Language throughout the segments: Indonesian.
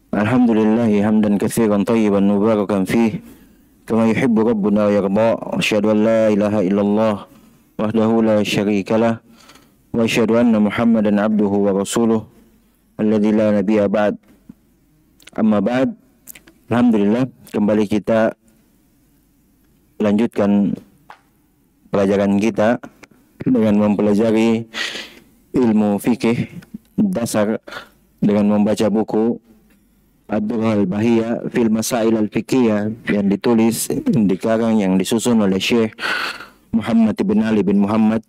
Alhamdulillahi hamdan katsiran tayyiban mubarakan fih kama yuhibbu rabbuna wa yarda. Asyhadu an la ilaha illallah wahdahu la syarikalah wa asyhadu anna Muhammadan abduhu wa rasuluh alladzi la nabiyya ba'd. Amma ba'd. Alhamdulillah, kembali kita lanjutkan pelajaran kita dengan mempelajari ilmu fikih dasar dengan membaca buku Ad-Durrul Bahiyah fil Masail al-Fiqhiyah yang ditulis, dikarang, yang disusun oleh Syekh Muhammad bin Ali bin Muhammad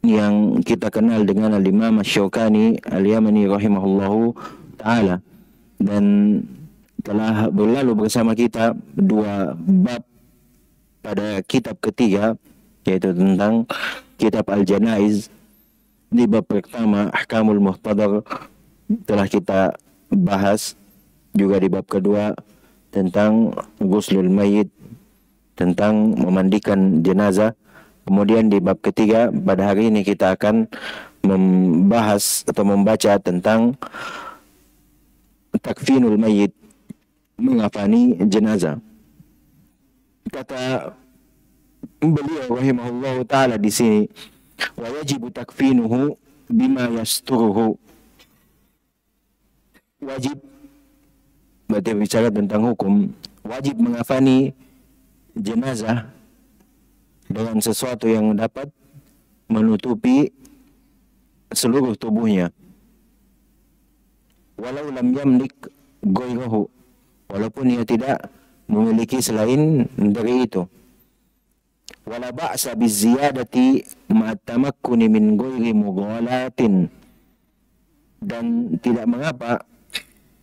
yang kita kenal dengan Al-Imam Asy-Syaukani Al-Yamani rahimahullahu ta'ala. Dan telah berlalu bersama kita dua bab pada kitab ketiga, yaitu tentang kitab Al-Janaiz. Di bab pertama Ahkamul Muhtadar telah kita bahas, juga di bab kedua tentang Ghuslul Mayyit, tentang memandikan jenazah. Kemudian di bab ketiga pada hari ini kita akan membahas atau membaca tentang takfinul mayyit, mengafani jenazah. Kata beliau rahimahullahu taala di sini, wa yajibu takfinuhu bima yasturuhu. Wajib, berarti bicara tentang hukum, wajib mengafani jenazah dengan sesuatu yang dapat menutupi seluruh tubuhnya. Walau lam yamlik ghayrahu, walaupun ia tidak memiliki selain dari itu. Wala ba'sa biziyadati ma'at tamakkuni min ghairi mughalatin, dan tidak mengapa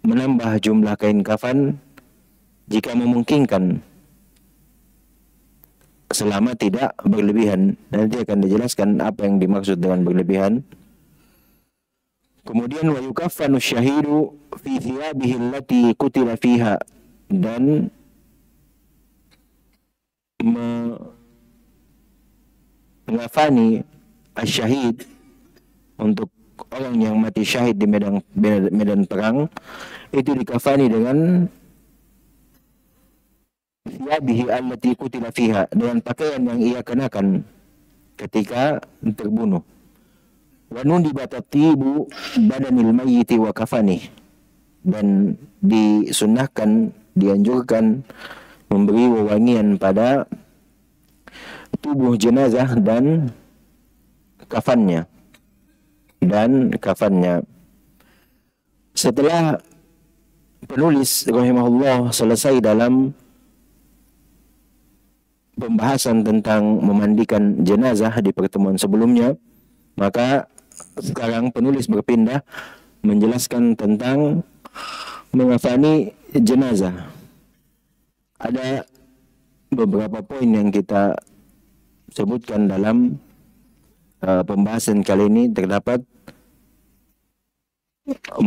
menambah jumlah kain kafan jika memungkinkan, selama tidak berlebihan. Nanti akan dijelaskan apa yang dimaksud dengan berlebihan. Kemudian wa yukaffanu syahidu fi thiyabihi allati qutila fiha, dan mengafani asyahid untuk orang yang mati syahid di medan perang, itu dikafani dengan thiyabihi allati qutila fiha, dengan pakaian yang ia kenakan ketika terbunuh. Wa nudiba tatyibu badanil mayyiti wa kafani, dan disunnahkan, dianjurkan memberi wewangian pada tubuh jenazah dan kafannya. Setelah penulis rahimahullah selesai dalam pembahasan tentang memandikan jenazah di pertemuan sebelumnya, maka sekarang penulis berpindah menjelaskan tentang mengafani jenazah. Ada beberapa poin yang kita sebutkan dalam pembahasan kali ini. Terdapat 4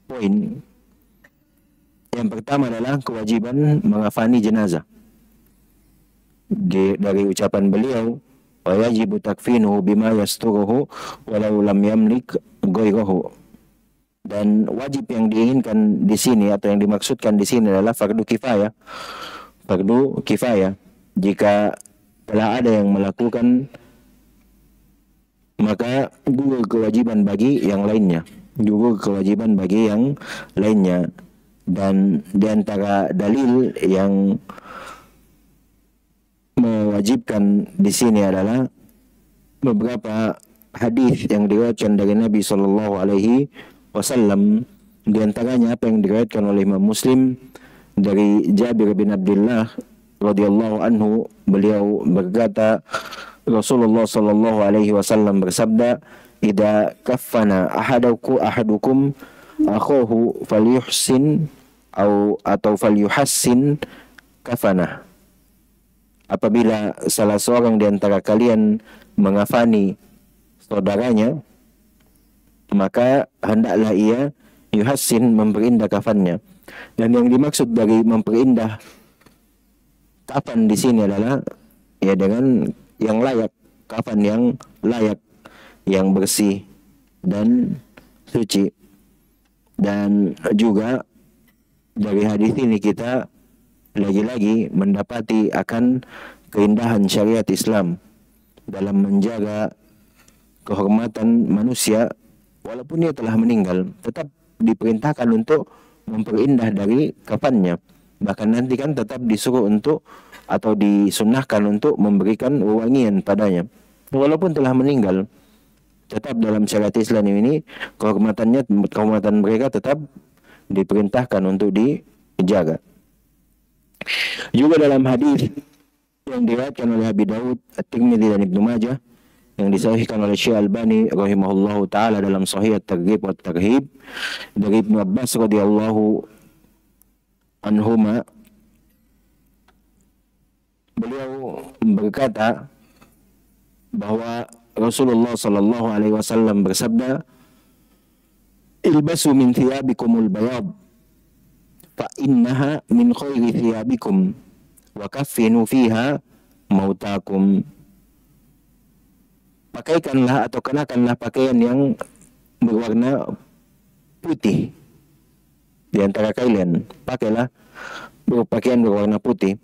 poin. Yang pertama adalah kewajiban mengafani jenazah. Dari ucapan beliau, wa yajibu takfinuhu bima yasturuhu walau lam yamlik ghayrahu. Dan wajib yang diinginkan di sini atau yang dimaksudkan di sini adalah fardu kifayah. Fardu kifayah. Jika telah ada yang melakukan, maka gugur kewajiban bagi yang lainnya. Dan di antara dalil yang mewajibkan di sini adalah beberapa hadis yang diriwayatkan dari Nabi sallallahu alaihi wasallam. Di antaranya apa yang diriwayatkan oleh Imam Muslim dari Jabir bin Abdullah radhiyallahu anhu, beliau berkata, Rasulullah sallallahu alaihi wasallam bersabda, "Idza kaffana ahadukum akhahu falyuhsin atau falyuhassin kafanah." Apabila salah seorang di antara kalian mengafani saudaranya, maka hendaklah ia yuhassin, memperindah kafannya. Dan yang dimaksud dari memperindah kafan di sini adalah ya dengan yang layak, kafan yang layak, yang bersih, dan suci. Dan juga dari hadis ini kita lagi-lagi mendapati akan keindahan syariat Islam dalam menjaga kehormatan manusia walaupun dia telah meninggal, tetap diperintahkan untuk memperindah dari kafannya. Bahkan nanti kan tetap disuruh untuk atau disunnahkan untuk memberikan wewangian padanya walaupun telah meninggal. Tetap dalam syariat Islam ini kehormatan mereka tetap diperintahkan untuk dijaga. Juga dalam hadis yang diriwayatkan oleh Abi Daud, At-Tirmidzi dan Ibnu Majah yang disahihkan oleh Syekh Albani rahimahullahu taala dalam Sahih At-Targhib wa At-Tarhib dari Ibnu Abbas radhiyallahu anhuma, beliau berkata bahwa Rasulullah sallallahu alaihi wasallam bersabda, "Ilbasu min thiyabikumul bayad fa innaha min khairi thiyabikum wa kaffinu fiha mautakum." Pakaikanlah atau kenakanlah pakaian yang berwarna putih di antara kalian. Pakailah pakaian berwarna putih.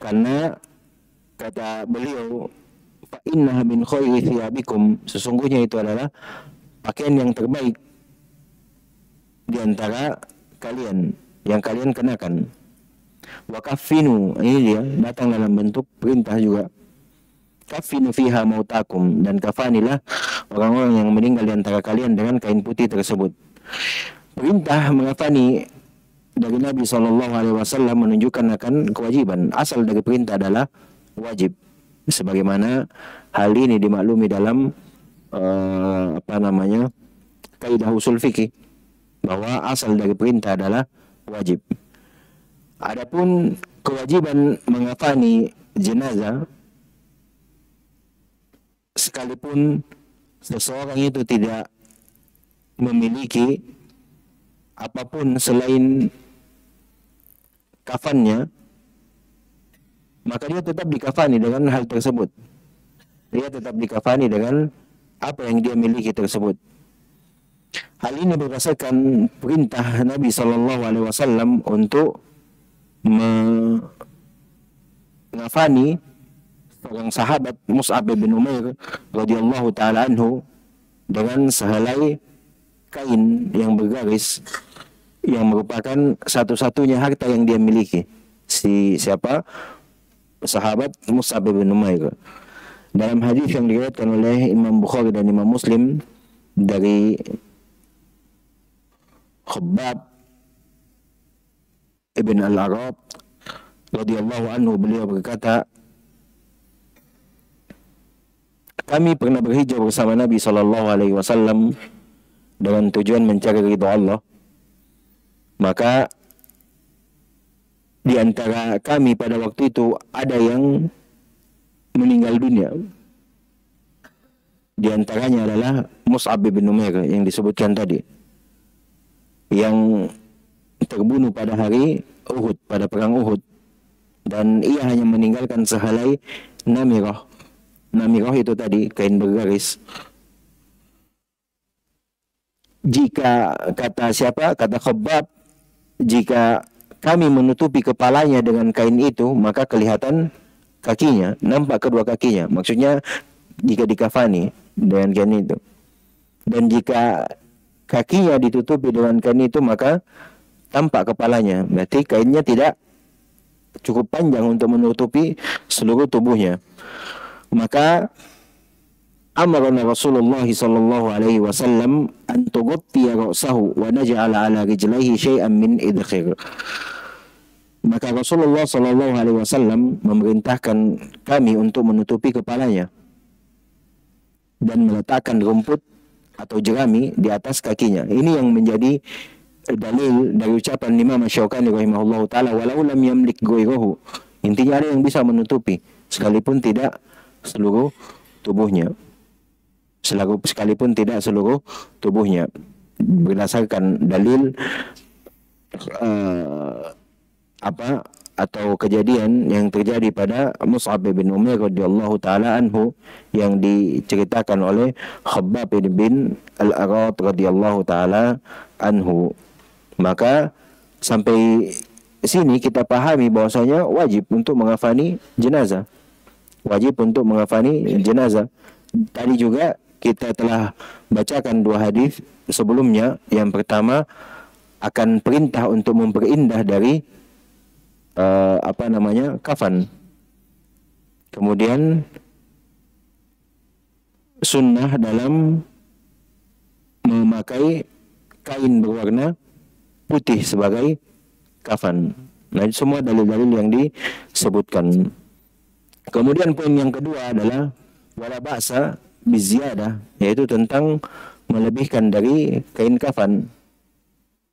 Karena kata beliau, fa innaha min khairi thiyabikum, sesungguhnya itu adalah pakaian yang terbaik di antara kalian yang kalian kenakan. Wa kaffinu, ini dia datang dalam bentuk perintah juga. Kaffinu fiha mautakum, dan kafanilah orang-orang yang meninggal di antara kalian dengan kain putih tersebut. Perintah mengafani dari Nabi SAW menunjukkan akan kewajiban. Asal dari perintah adalah wajib. Sebagaimana hal ini dimaklumi dalam kaidah usul fikih bahwa asal dari perintah adalah wajib. Adapun kewajiban mengafani jenazah, sekalipun seseorang itu tidak memiliki apapun selain kafannya, maka dia tetap dikafani dengan hal tersebut. Dia tetap dikafani dengan apa yang dia miliki tersebut. Hal ini berdasarkan perintah Nabi SAW untuk mengafani seorang sahabat Mus'ab bin Umair radhiyallahu taala anhu dengan sehelai kain yang bergaris yang merupakan satu-satunya harta yang dia miliki. Siapa? Sahabat Mus'ab bin Umair. Dalam hadis yang diriwayatkan oleh Imam Bukhari dan Imam Muslim dari Khabbab ibn al-Arab radhiyallahu anhu, beliau berkata, kami pernah berhijrah bersama Nabi SAW dengan tujuan mencari ridha Allah. Maka di antara kami pada waktu itu ada yang meninggal dunia. Di antaranya adalah Mus'ab bin Umair yang disebutkan tadi, yang terbunuh pada hari Uhud, pada perang Uhud, dan ia hanya meninggalkan sehelai namirah. Namirah itu tadi kain bergaris. Jika kata siapa? Kata Khabbab, jika kami menutupi kepalanya dengan kain itu, maka kelihatan kakinya, nampak kedua kakinya. Maksudnya jika dikafani dengan kain itu. Dan jika kakinya ditutupi dengan kain itu, maka tampak kepalanya. Berarti kainnya tidak cukup panjang untuk menutupi seluruh tubuhnya. Maka amarna Rasulullah sallallahu alaihi wasallam an tughtiya ra'sahu wa naj'ala ala rijlaihi syai'an min idkhir. Maka Rasulullah sallallahu alaihi wasallam memerintahkan kami untuk menutupi kepalanya dan meletakkan rumput atau jerami di atas kakinya. Ini yang menjadi dalil dari ucapan Imam Asy-Syaukani rahimahullahu taala, walau lam yamlik ghairuhu. Intinya ada yang bisa menutupi sekalipun tidak seluruh tubuhnya. Sekalipun tidak seluruh tubuhnya, berdasarkan dalil atau kejadian yang terjadi pada Mus'ab bin Umair radhiyallahu taala anhu yang diceritakan oleh Khabbab bin Al-Arat radhiyallahu taala anhu. Maka sampai sini kita pahami bahwasanya wajib untuk mengafani jenazah. Wajib untuk mengafani jenazah. Tadi juga kita telah bacakan dua hadis sebelumnya. Yang pertama akan perintah untuk memperindah dari kafan. Kemudian sunnah dalam memakai kain berwarna putih sebagai kafan. Nah, semua dalil-dalil yang disebutkan. Kemudian poin yang kedua adalah wala ba'sa biziyadah, yaitu tentang melebihkan dari kain kafan.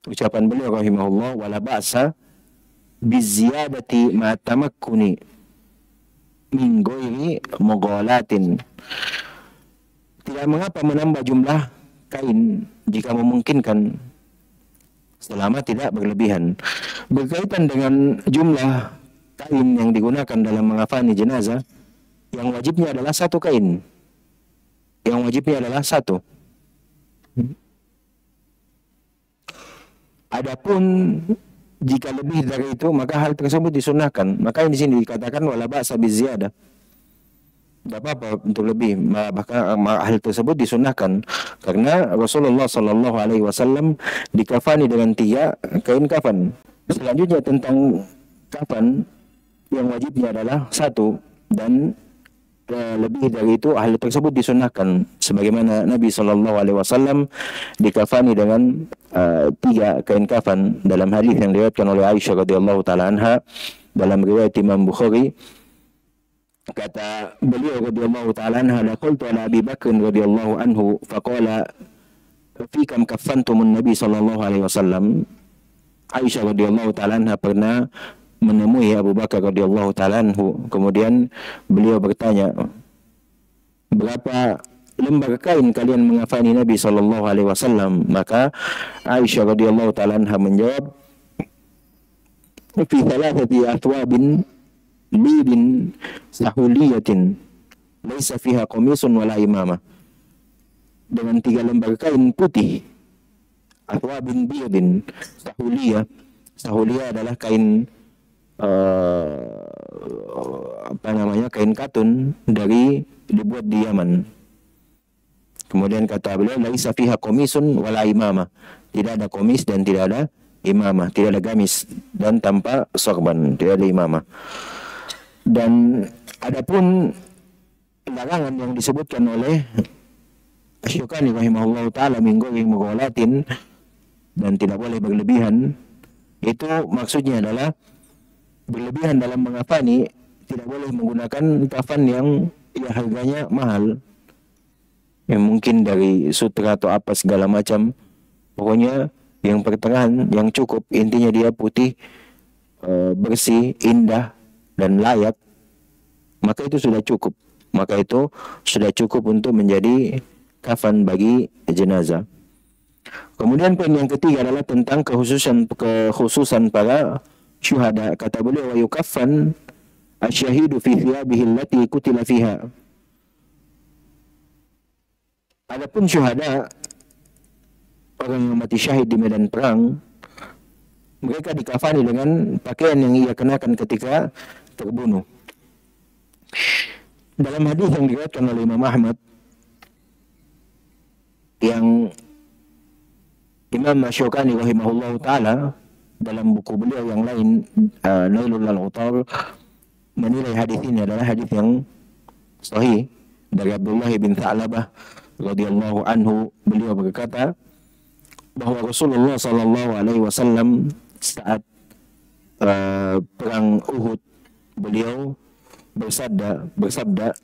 Ucapan beliau rahimahullah, wala ba'sa biziyadati ma tamakkuni min ghairi mughalatin. Tidak mengapa menambah jumlah kain jika memungkinkan, selama tidak berlebihan. Berkaitan dengan jumlah kain yang digunakan dalam mengafani jenazah, yang wajibnya adalah satu kain. Yang wajibnya adalah satu. Adapun jika lebih dari itu, maka hal tersebut disunahkan. Maka di sini dikatakan wala ba'sa biziyadah. Tidak apa-apa untuk lebih, bahkan hal tersebut disunahkan karena Rasulullah Sallallahu Alaihi Wasallam dikafani dengan 3 kain kafan. Selanjutnya tentang kafan, yang wajibnya adalah 1, dan lebih dari itu hal tersebut disunahkan, sebagaimana Nabi Sallallahu Alaihi Wasallam dikafani dengan 3 kain kafan dalam hadis yang diriwayatkan oleh Aisyah radhiyallahu taala anha dalam riwayat Imam Bukhari. Kata beliau radhiyallahu taala anha, laqultu ala Abi Bakr radhiyallahu anhu faqala fi kam kaffantumun Nabi sallallahu alaihi wasallam. Aisyah radhiyallahu taala anha pernah menemui Abu Bakar radhiyallahu taala anhu, kemudian beliau bertanya, berapa lembar kain kalian mengafani Nabi sallallahu alaihi wasallam? Maka Aisyah radhiyallahu taala anha menjawab, fi thalathati athwabin bidin sahuliyatin laisa fiha qamisun wala imamah. Dengan 3 lembar kain putih. Athwabin bidin sahuliyah. Sahuliyah adalah kain kain katun dibuat di Yaman. Kemudian kata beliau, laisa fiha qamisun wala imamah. Tidak ada komis dan tidak ada imamah, tidak ada gamis dan tanpa sorban, tidak ada imamah. Dan adapun larangan yang disebutkan oleh Asy-Syaukani rahimahullah taala min ghairi mughalatin, dan tidak boleh berlebihan, itu maksudnya adalah berlebihan dalam mengafani, tidak boleh menggunakan kafan yang harganya mahal, yang mungkin dari sutra atau apa segala macam. Pokoknya yang pertengahan, yang cukup, intinya dia putih, bersih, indah dan layak, maka itu sudah cukup. Maka itu sudah cukup untuk menjadi kafan bagi jenazah. Kemudian poin yang ketiga adalah tentang kekhususan para syuhada. Kata beliau, wa yukaffan asy-syahidu fi thiyabihi allati qutila fiha. Adapun syuhada, orang yang mati syahid di medan perang, mereka dikafani dengan pakaian yang ia kenakan ketika terbunuh. Dalam hadis yang diriwayatkan oleh Imam Ahmad, yang Imam Asy-Syaukani rahimahullahu taala dalam buku beliau yang lain, Nailul Awtar, menilai hadis ini adalah hadis yang sahih dari Abdullah bin Tha'labah radhiyallahu anhu. Beliau berkata bahwa Rasulullah sallallahu alaihi wasallam saat perang Uhud, beliau bersabda,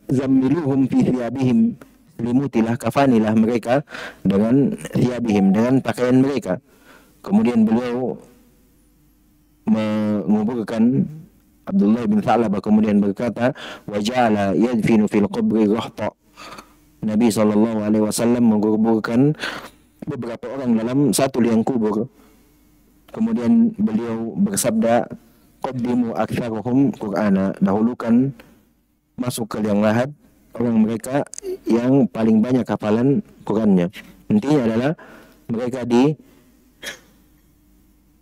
zammiluhum fi thiyabihim, selimutilah, kafanilah mereka dengan thiyabihim, dengan pakaian mereka. Kemudian beliau menguburkan Abdullah bin Tha'labah, kemudian berkata, wa ja'ala yadfinu fil qabri rahta. Nabi sallallahu alaihi wasallam menguburkan beberapa orang dalam satu liang kubur. Kemudian beliau bersabda, qaddimu aktsaruhum Qur'ana, dahulukan masuk ke liang lahat orang mereka yang paling banyak hafalan Qur'annya. Intinya adalah mereka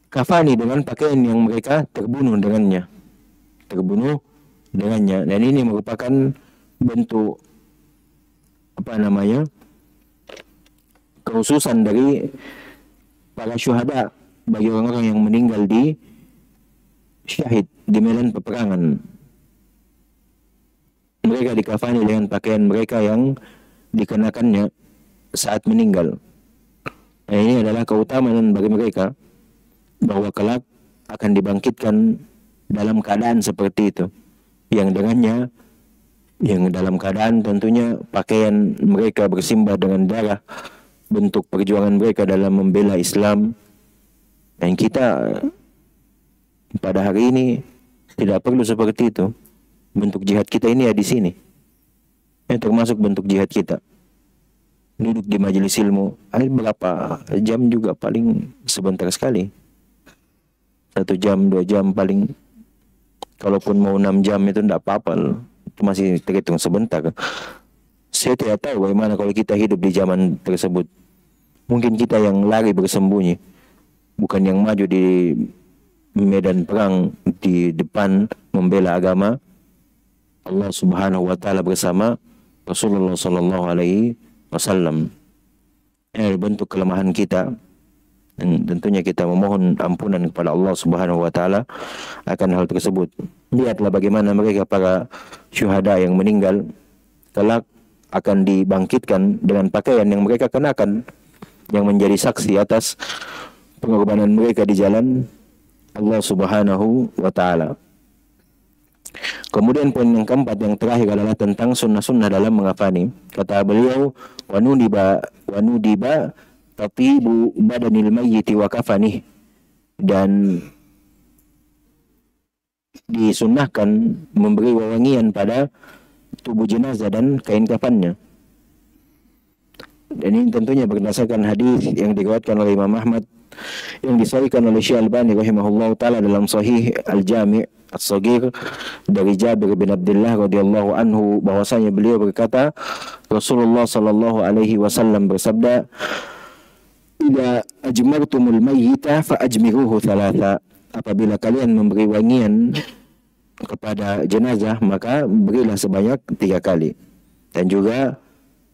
dikafani dengan pakaian yang mereka terbunuh dengannya. Dan ini merupakan bentuk kekhususan dari para syuhada bagi orang-orang yang meninggal di syahid di medan peperangan. Mereka dikafani dengan pakaian mereka yang dikenakannya saat meninggal. Nah, ini adalah keutamaan bagi mereka bahwa kelak akan dibangkitkan dalam keadaan seperti itu, yang dalam keadaan tentunya pakaian mereka bersimbah dengan darah, bentuk perjuangan mereka dalam membela Islam. Dan kita pada hari ini tidak perlu seperti itu. Bentuk jihad kita ini ya di sini. Termasuk bentuk jihad kita. Duduk di majelis ilmu, berapa jam juga paling sebentar sekali. 1 jam, 2 jam paling. Kalaupun mau 6 jam itu tidak apa-apa. Itu masih terhitung sebentar. Saya tidak tahu bagaimana kalau kita hidup di zaman tersebut. Mungkin kita yang lari bersembunyi, bukan yang maju di medan perang di depan membela agama Allah Subhanahu wa taala bersama Rasulullah sallallahu alaihi wasallam. Ini bentuk kelemahan kita, dan tentunya kita memohon ampunan kepada Allah Subhanahu wa taala akan hal tersebut. Lihatlah bagaimana mereka para syuhada yang meninggal kelak akan dibangkitkan dengan pakaian yang mereka kenakan, yang menjadi saksi atas pengorbanan mereka di jalan Allah Subhanahu wa taala. Kemudian poin yang keempat, yang terakhir adalah tentang sunnah-sunnah dalam mengafani. Kata beliau, wanudiba tatibu badanil mayyiti wa kafanih, dan disunnahkan memberi wewangian pada tubuh jenazah dan kain kafannya. Dan ini tentunya berdasarkan hadis yang diriwayatkan oleh Imam Ahmad, yang disahihkan oleh Syekh Albani rahimahullah taala dalam Sahih Al-Jami' As-Saghir dari Jabir bin Abdullah radhiyallahu anhu, bahwasanya beliau berkata, Rasulullah sallallahu alaihi wasallam bersabda, "Idza ajmartumul mayyita fa ajmiruhu thalatha." Apabila kalian memberi wangian kepada jenazah, maka berilah sebanyak 3 kali. Dan juga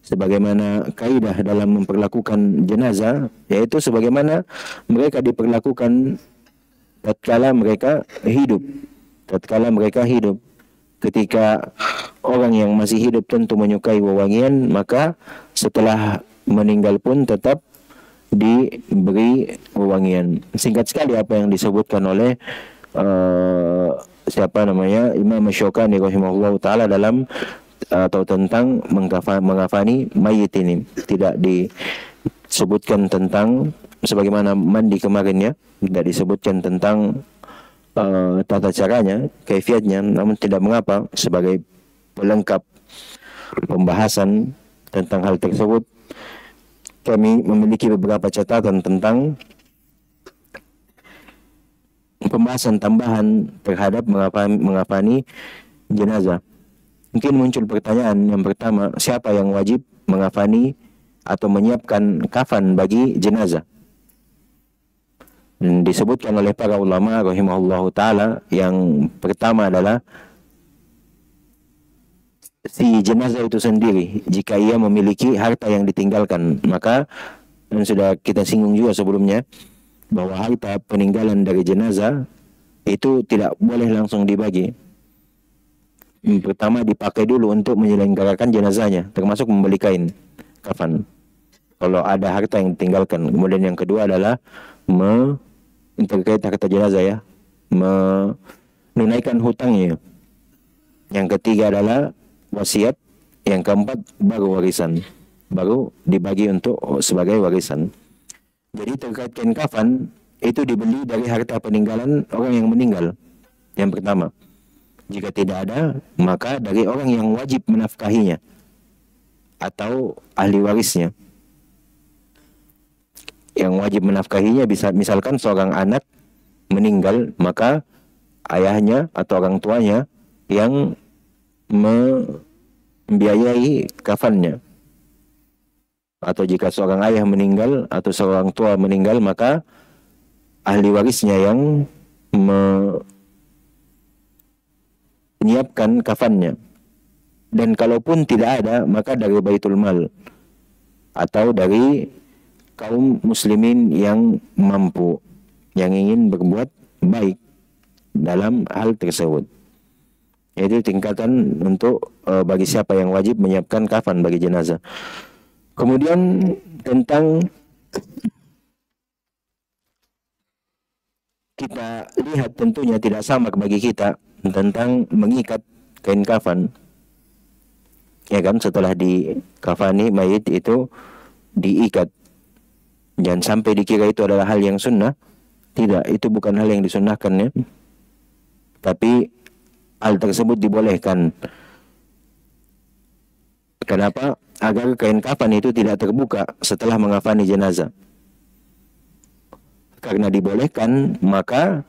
sebagaimana kaidah dalam memperlakukan jenazah, yaitu sebagaimana mereka diperlakukan tatkala mereka hidup. Ketika orang yang masih hidup tentu menyukai wewangian, maka setelah meninggal pun tetap diberi wewangian. Singkat sekali apa yang disebutkan oleh Imam Syukani rahimahullah taala dalam atau tentang mengafani mayit ini. Tidak disebutkan tentang sebagaimana mandi kemarin ya, tidak disebutkan tentang tata caranya, kaifiatnya, namun tidak mengapa, sebagai pelengkap pembahasan tentang hal tersebut kami memiliki beberapa catatan tentang pembahasan tambahan terhadap mengafani jenazah. Mungkin muncul pertanyaan yang pertama, siapa yang wajib mengafani atau menyiapkan kafan bagi jenazah? Dan disebutkan oleh para ulama rahimahullahu taala, yang pertama adalah si jenazah itu sendiri. Jika ia memiliki harta yang ditinggalkan, maka, dan sudah kita singgung juga sebelumnya, bahwa harta peninggalan dari jenazah itu tidak boleh langsung dibagi. Pertama dipakai dulu untuk menyelenggarakan jenazahnya, termasuk membeli kain kafan kalau ada harta yang ditinggalkan. Kemudian yang kedua adalah terkait harta jenazah ya, menunaikan hutangnya. Yang ketiga adalah wasiat. Yang keempat baru warisan, baru dibagi untuk sebagai warisan. Jadi terkait kain kafan itu dibeli dari harta peninggalan orang yang meninggal. Yang pertama, jika tidak ada, maka dari orang yang wajib menafkahinya atau ahli warisnya. Yang wajib menafkahinya bisa misalkan seorang anak meninggal, maka ayahnya atau orang tuanya yang membiayai kafannya. Atau jika seorang ayah meninggal atau seorang tua meninggal, maka ahli warisnya yang menyiapkan kafannya. Dan kalaupun tidak ada, maka dari Baitul Mal atau dari kaum muslimin yang mampu, yang ingin berbuat baik dalam hal tersebut. Itu tingkatan untuk bagi siapa yang wajib menyiapkan kafan bagi jenazah. Kemudian tentang kita lihat, tentunya tidak sama bagi kita tentang mengikat kain kafan. Ya kan, setelah dikafani mayit itu diikat. Jangan sampai dikira itu adalah hal yang sunnah. Tidak, itu bukan hal yang disunnahkan ya. Tapi hal tersebut dibolehkan. Kenapa? Agar kain kafan itu tidak terbuka setelah mengafani jenazah. Karena dibolehkan, maka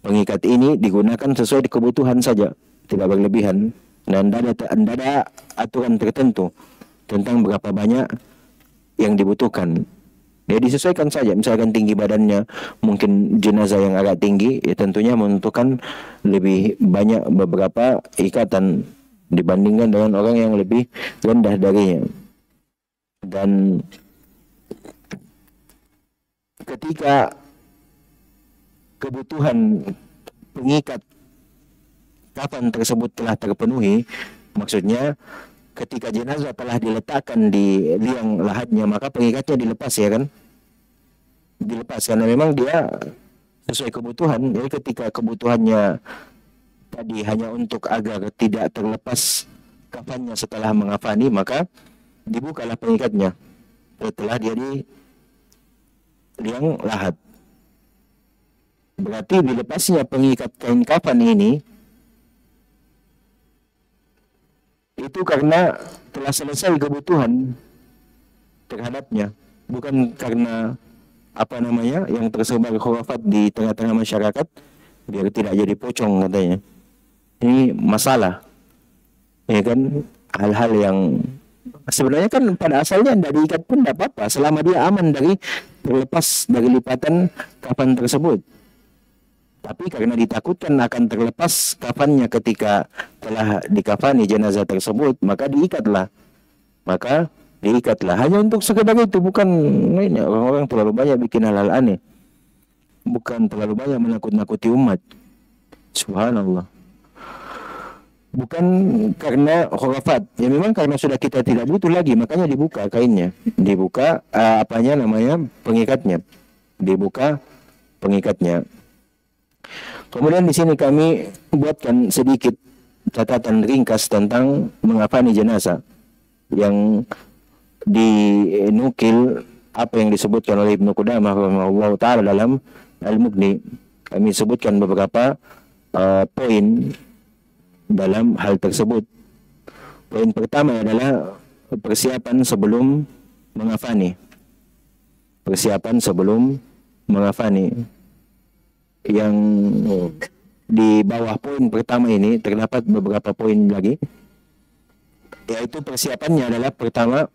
pengikat ini digunakan sesuai kebutuhan saja, tidak berlebihan. Dan tidak ada aturan tertentu tentang berapa banyak yang dibutuhkan. Ya disesuaikan saja. Misalkan tinggi badannya mungkin jenazah yang agak tinggi, ya tentunya membutuhkan lebih banyak beberapa ikatan dibandingkan dengan orang yang lebih rendah darinya. Dan ketika kebutuhan pengikat kafan tersebut telah terpenuhi, maksudnya ketika jenazah telah diletakkan di liang lahatnya, maka pengikatnya dilepas, ya kan? Dilepas karena memang dia sesuai kebutuhan. Jadi ketika kebutuhannya tadi hanya untuk agar tidak terlepas kafannya setelah mengafani, maka dibukalah pengikatnya setelah dia di liang lahat. Berarti dilepasnya pengikat kain kafan ini itu karena telah selesai kebutuhan terhadapnya, bukan karena yang tersebar khurafat di tengah-tengah masyarakat biar tidak jadi pocong katanya. Ini masalah, ya kan, hal-hal yang sebenarnya kan pada asalnya tidak diikat pun tidak apa-apa selama dia aman dari terlepas dari lipatan kafan tersebut. Tapi karena ditakutkan akan terlepas kafannya ketika telah dikafani jenazah tersebut, maka diikatlah. Hanya untuk sekedar itu, bukan lainnya. Orang-orang terlalu banyak bikin hal-hal aneh. Bukan terlalu banyak menakut-nakuti umat. Subhanallah. Bukan karena khurafat. Ya memang karena sudah kita tidak butuh lagi, makanya dibuka kainnya. Dibuka pengikatnya. Dibuka pengikatnya. Kemudian di sini kami buatkan sedikit catatan ringkas tentang mengafani jenazah yang dinukil apa yang disebutkan oleh Ibnu Qudamah rahimahullah taala dalam Al-Mughni. Kami sebutkan beberapa poin dalam hal tersebut. Poin pertama adalah persiapan sebelum mengafani. Persiapan sebelum mengafani. Yang di bawah poin pertama ini terdapat beberapa poin lagi, yaitu persiapannya adalah pertama,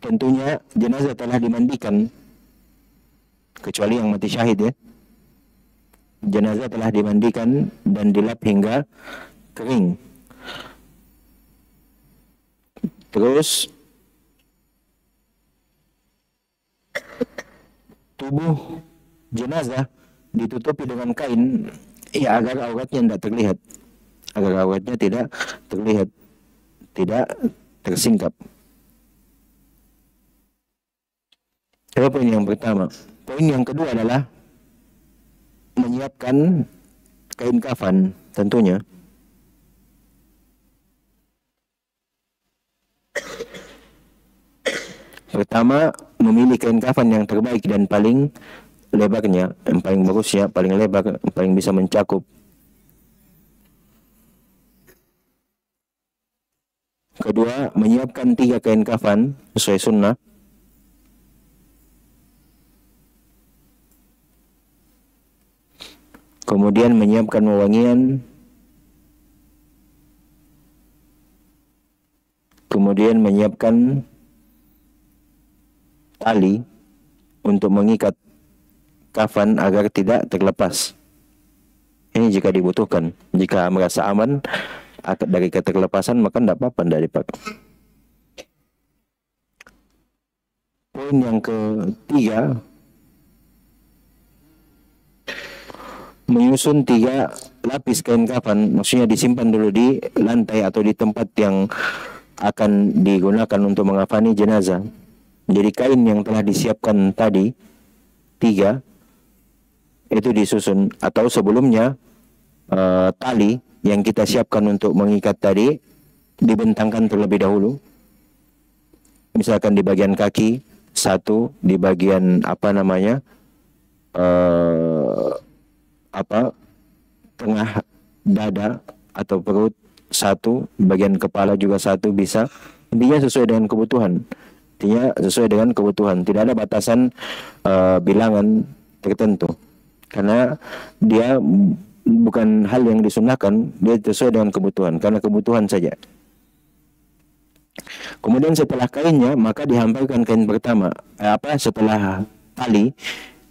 tentunya jenazah telah dimandikan, kecuali yang mati syahid ya. Jenazah telah dimandikan dan dilap hingga kering. Terus tubuh jenazah ditutupi dengan kain, ya agar auratnya tidak terlihat, agar auratnya tidak terlihat, tidak tersingkap. Itu poin yang pertama. Poin yang kedua adalah menyiapkan kain kafan, tentunya. Pertama, memilih kain kafan yang terbaik dan paling lebarnya, yang paling bagusnya, paling lebar, paling bisa mencakup. Kedua, menyiapkan 3 kain kafan sesuai sunnah. kemudian menyiapkan wewangian, kemudian menyiapkan tali untuk mengikat kafan agar tidak terlepas. Ini jika dibutuhkan. Jika merasa aman dari keterlepasan, maka tidak apa-apa, tidak dipakai. Poin yang ketiga, menyusun 3 lapis kain kafan, maksudnya disimpan dulu di lantai atau di tempat yang akan digunakan untuk mengafani jenazah. Jadi kain yang telah disiapkan tadi 3 itu disusun, atau sebelumnya tali yang kita siapkan untuk mengikat tadi dibentangkan terlebih dahulu. Misalkan di bagian kaki 1, di bagian tengah dada atau perut 1, bagian kepala juga 1 bisa. Intinya sesuai dengan kebutuhan. Tidak ada batasan bilangan tertentu. Karena dia bukan hal yang disunahkan, dia sesuai dengan kebutuhan, karena kebutuhan saja. Kemudian setelah kainnya, maka dihamparkan kain pertama. Setelah tali,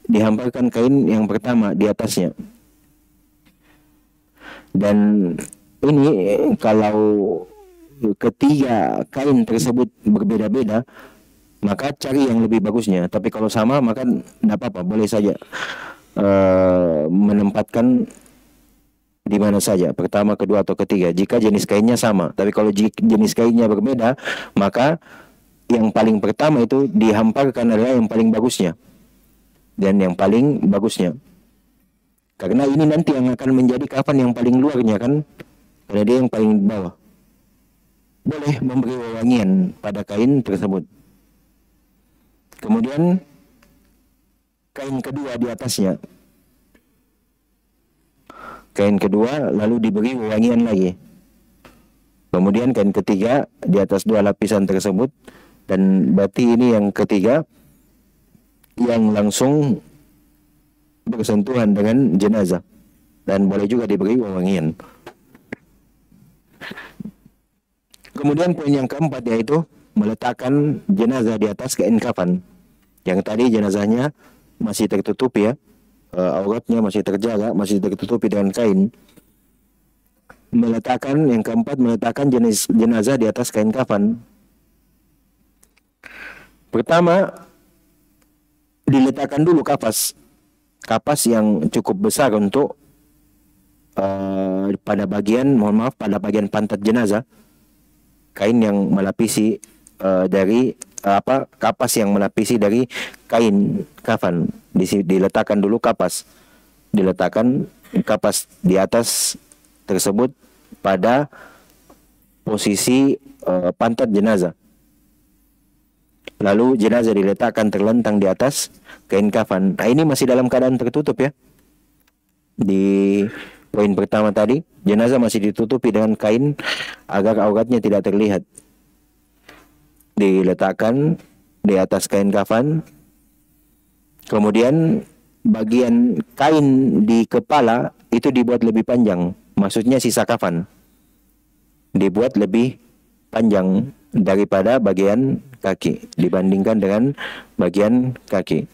dihamparkan kain yang pertama di atasnya. Dan ini kalau ketiga kain tersebut berbeda-beda, maka cari yang lebih bagusnya. Tapi kalau sama, maka tidak apa-apa, boleh saja menempatkan di mana saja, pertama, kedua, atau ketiga, jika jenis kainnya sama. Tapi kalau jenis kainnya berbeda, maka yang paling pertama itu dihamparkan adalah yang paling bagusnya. Dan yang paling bagusnya, karena ini nanti yang akan menjadi kafan yang paling luarnya kan, karena dia yang paling bawah. Boleh memberi wewangian pada kain tersebut. Kemudian kain kedua di atasnya, kain kedua lalu diberi wewangian lagi. Kemudian kain ketiga di atas 2 lapisan tersebut, dan berarti ini yang ketiga yang langsung bersentuhan dengan jenazah, dan boleh juga diberi wewangian. Kemudian poin yang keempat yaitu meletakkan jenazah di atas kain kafan. Yang tadi jenazahnya masih tertutupi ya, auratnya masih terjaga, masih tertutupi dengan kain. Yang keempat, meletakkan jenazah di atas kain kafan. Pertama, diletakkan dulu kapas yang cukup besar untuk pada bagian pantat jenazah, kain yang melapisi kapas yang melapisi dari kain kafan. Diletakkan dulu kapas di atas tersebut pada posisi pantat jenazah. Lalu jenazah diletakkan terlentang di atas kain kafan. Nah, ini masih dalam keadaan tertutup ya. Di poin pertama tadi, jenazah masih ditutupi dengan kain agar auratnya tidak terlihat. Diletakkan di atas kain kafan. Kemudian bagian kain di kepala itu dibuat lebih panjang. Maksudnya sisa kafan dibuat lebih panjang daripada bagian kaki, dibandingkan dengan bagian kaki.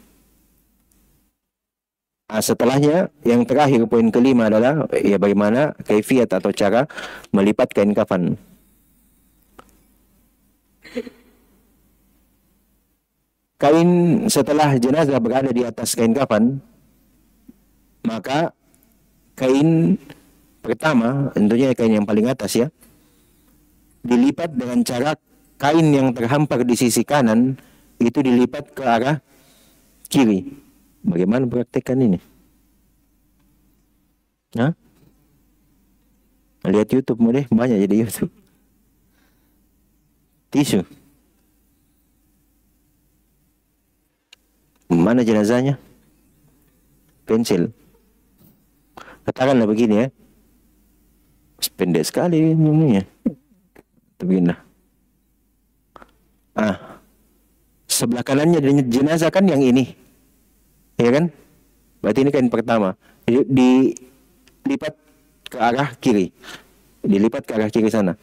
Nah, setelahnya yang terakhir, poin kelima adalah ya bagaimana kaifiat atau cara melipat kain kafan. Kain setelah jenazah berada di atas kain kafan, maka kain pertama, tentunya kain yang paling atas ya, dilipat dengan cara kain yang terhampar di sisi kanan itu dilipat ke arah kiri. Bagaimana praktekkan ini? Hah? Lihat YouTube deh, banyak jadi YouTube. Tisu. Mana jenazahnya? Pensil. Katakanlah begini ya. Pendek sekali ininya. Begini. Sebelah kanannya jenazah kan yang ini. Ya kan? Berarti ini kain pertama. lipat ke arah kiri. Dilipat ke arah kiri sana.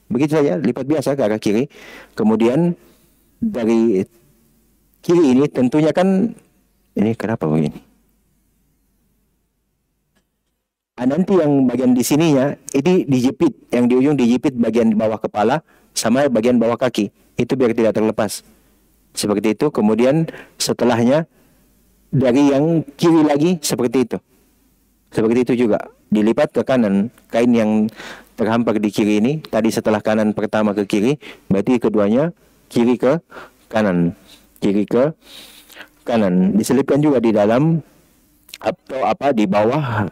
Begitu saja, lipat biasa ke arah kiri. Kemudian dari kiri ini tentunya kan, ini kenapa begini? Nanti yang bagian di sininya ini dijepit, yang di ujung dijepit bagian bawah kepala sama bagian bawah kaki. Itu biar tidak terlepas. Seperti itu. Kemudian setelahnya dari yang kiri lagi seperti itu. Seperti itu juga. Dilipat ke kanan. Kain yang terhampar di kiri ini, tadi setelah kanan pertama ke kiri, berarti keduanya kiri ke kanan. Kiri ke kanan. Diselipkan juga di dalam atau apa di bawah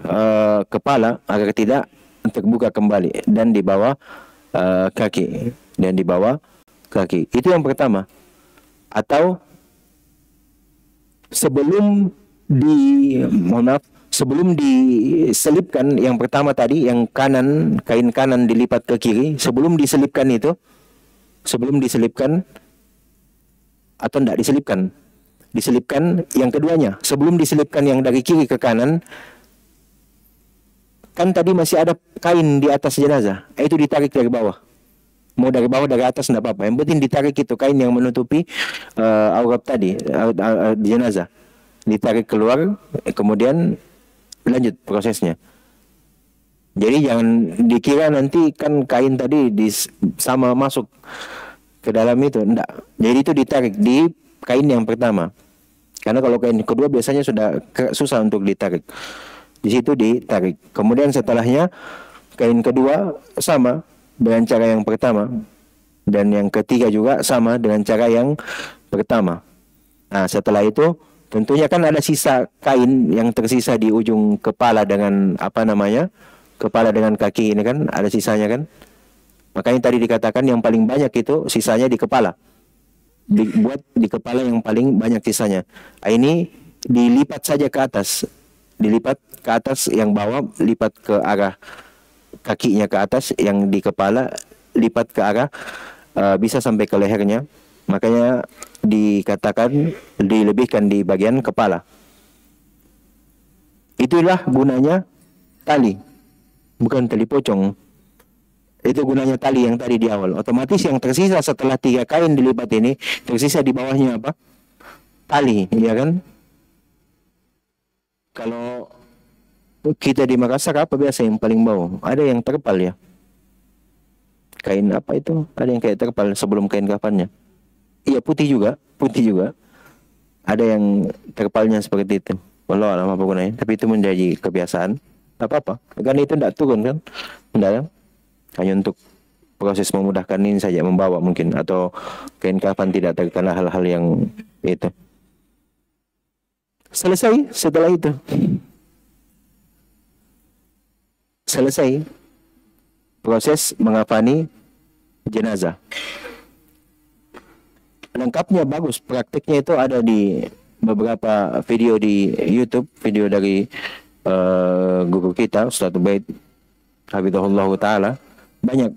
kepala agar tidak terbuka kembali, dan di bawah kaki, dan di bawah kaki. Itu yang pertama. Atau sebelum sebelum diselipkan yang pertama tadi, yang kanan, kain kanan dilipat ke kiri, sebelum diselipkan itu, sebelum diselipkan atau tidak diselipkan, diselipkan yang keduanya. Sebelum diselipkan yang dari kiri ke kanan, kan tadi masih ada kain di atas jenazah, itu ditarik dari bawah. Mau dari bawah dari atas tidak apa-apa, yang penting ditarik itu kain yang menutupi aurat tadi, jenazah, ditarik keluar, kemudian lanjut prosesnya. Jadi jangan dikira nanti kan kain tadi sama masuk ke dalam itu, enggak. Jadi itu ditarik di kain yang pertama. Karena kalau kain kedua biasanya sudah susah untuk ditarik. Di situ ditarik. Kemudian setelahnya kain kedua sama dengan cara yang pertama, dan yang ketiga juga sama dengan cara yang pertama. Nah, setelah itu tentunya kan ada sisa kain yang tersisa di ujung kepala dengan apa namanya? Kepala dengan kaki ini kan ada sisanya kan? Makanya tadi dikatakan yang paling banyak itu sisanya di kepala. Dibuat di kepala yang paling banyak sisanya. Ini dilipat saja ke atas, dilipat ke atas, yang bawah lipat ke arah kakinya ke atas, yang di kepala lipat ke arah bisa sampai ke lehernya. Makanya dikatakan dilebihkan di bagian kepala. Itulah gunanya tali, bukan tali pocong. Itu gunanya tali yang tadi di awal. Otomatis yang tersisa setelah 3 kain dilipat ini, tersisa di bawahnya apa? Tali, ya kan? Kalau kita di Makassar apa biasa yang paling bau? Ada yang terpal ya. Kain apa itu? Ada yang kayak terpal sebelum kain kafannya. Iya, putih juga, putih juga. Ada yang terpalnya seperti itu. Walau alam apa gunanya, tapi itu menjadi kebiasaan. Tak apa-apa. Kan itu tidak turun kan? Tidak kan? Hanya untuk proses memudahkan ini saja, membawa mungkin, atau kain kafan tidak terkena hal-hal yang itu. Selesai setelah itu. Selesai proses mengafani jenazah. Lengkapnya bagus, praktiknya itu ada di beberapa video di YouTube, video dari guru kita Ustaz Ubaid Hafizahullah Ta'ala. Banyak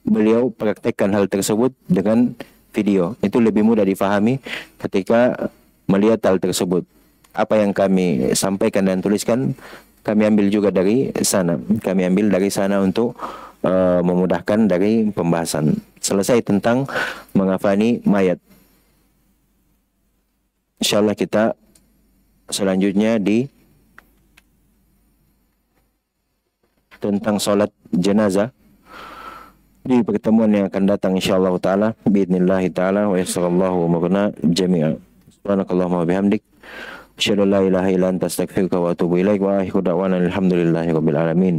beliau praktekkan hal tersebut dengan video. Itu lebih mudah difahami ketika melihat hal tersebut. Apa yang kami sampaikan dan tuliskan, kami ambil juga dari sana. Kami ambil dari sana untuk memudahkan dari pembahasan. Selesai tentang mengafani mayat. Insyaallah kita selanjutnya di tentang sholat jenazah di pertemuan yang akan datang insyaallah taala biidznillah taala wa sallallahu wa jami'a. Subhanakallahumma wa bihamdik asyhadu an la ilaha illa anta astaghfiruka wa atubu ilaik wa akhiru da'wana alhamdulillahi rabbil alamin.